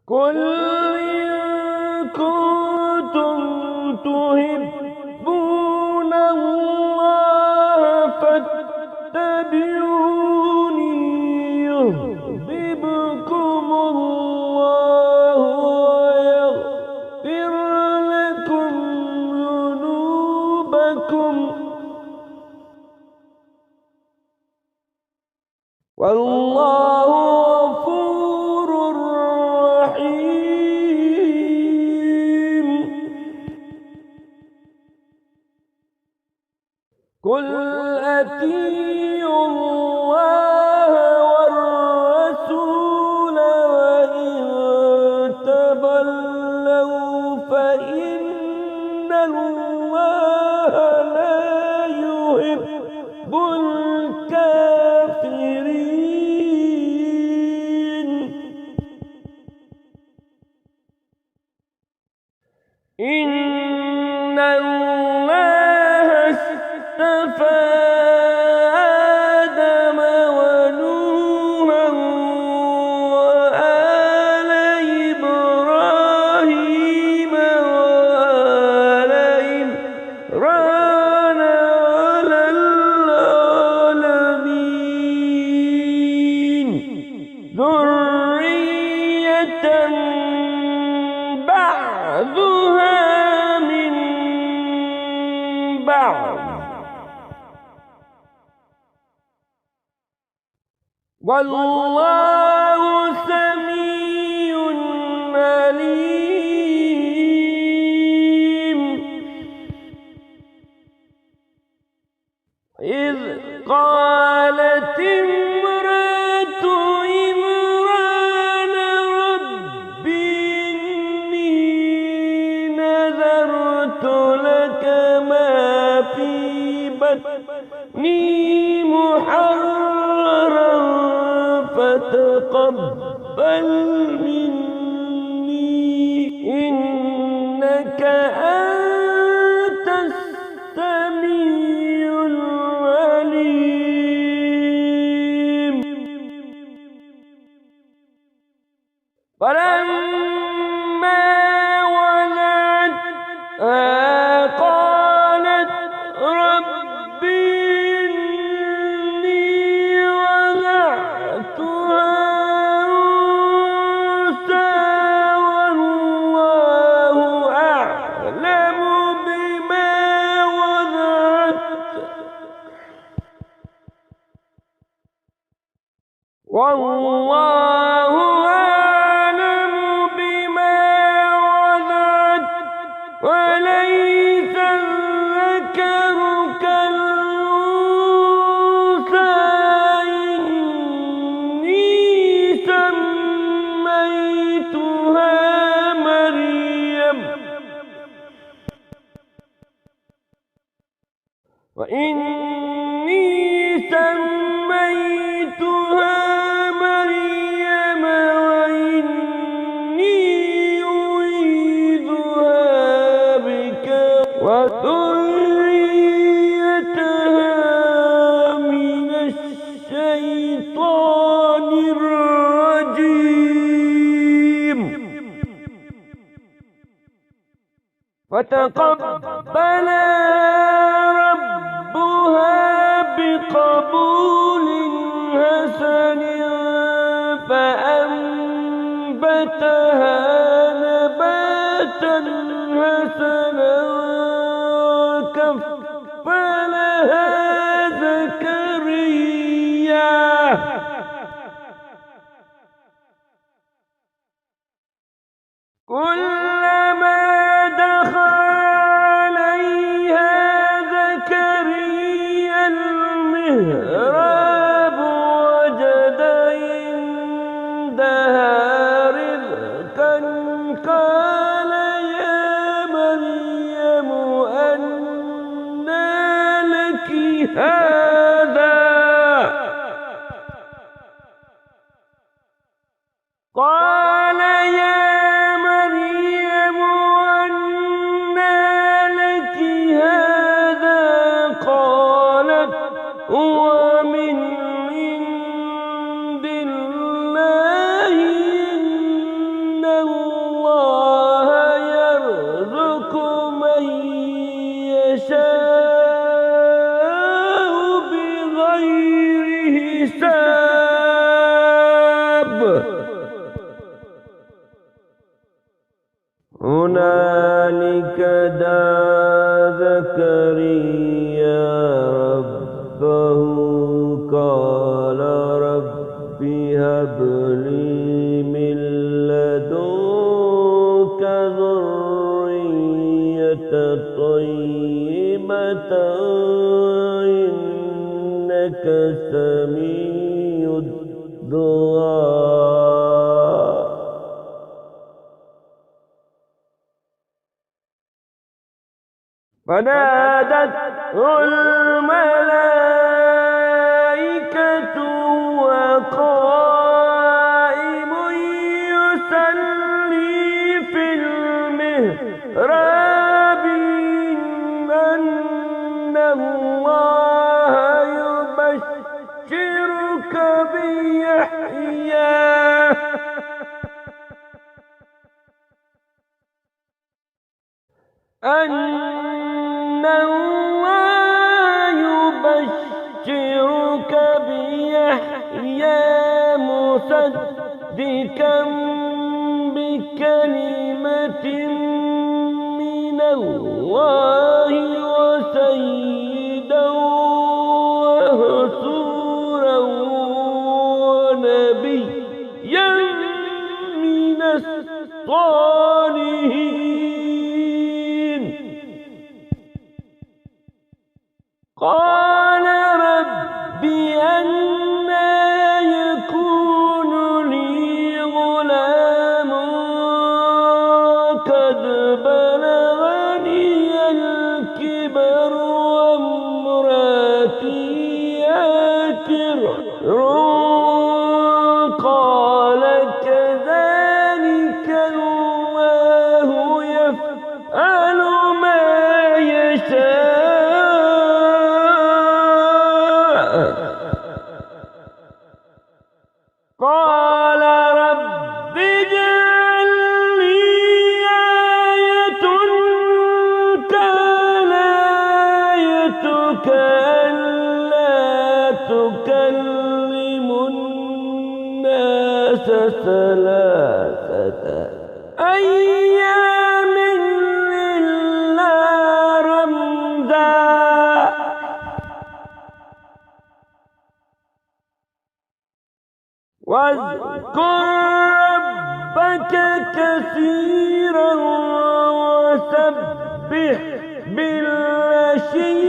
قل إن كنتم تحبون الله فاتبعوني يحببكم الله ويغفر لكم ذنوبكم والله غفور رحيم. قل أطيعوا الله والرسول وإن تولوا فإن الله لا يحب الكافرين. إن الله اصطفى آدم ونوحا وآل إبراهيم وآل عمران على العالمين ذرية بعضها من بعض والله سميع عليم. إذ قالت امرأة عمران رب إني نذرت لك ما في بطني محررا فتقبل مني إنك أنت السميع العليم. فلما ولدتها قالت رب إني وضعتها أنثى والله أعلم بما وضعت والله أعلم بما وضعت وليس الذكر كالأنثى إني سميتها مريم وإني سميتها مريم وإني أعيذها بك وذريتها من الشيطان الرجيم. فتقبلها ربها بقبول حسن فأنبتها نباتا حسنا وكفلها زكريا كلما دخل عليها زكريا المهراب وجد عندها رزقا قال يا مريم أنى لك هذا قال يا مريم أنى لك هذا قالت هو من عند الله إن هنالك دعا زكريا ربه قال رب هب لي من لدنك ذرية طيبة إنك سميع الدعاء. فنادته الملائكة وقائم يصلي في المحراب أن الله يبشرك بيحيى مصدقا بكلمة من الله وسيدا وحصورا ونبيا من الصالحين. قال رب أنى يكون لي غلام قد بلغني الكبر وامرأتي عاقر. قال كذلك الله يفعل ما يشاء. قال رب اجعل لي آية قال آيتك ألا تكلم الناس ثلاثة أيام إلا رمزا. واذكر ربك كثيرا وسبح بالعشي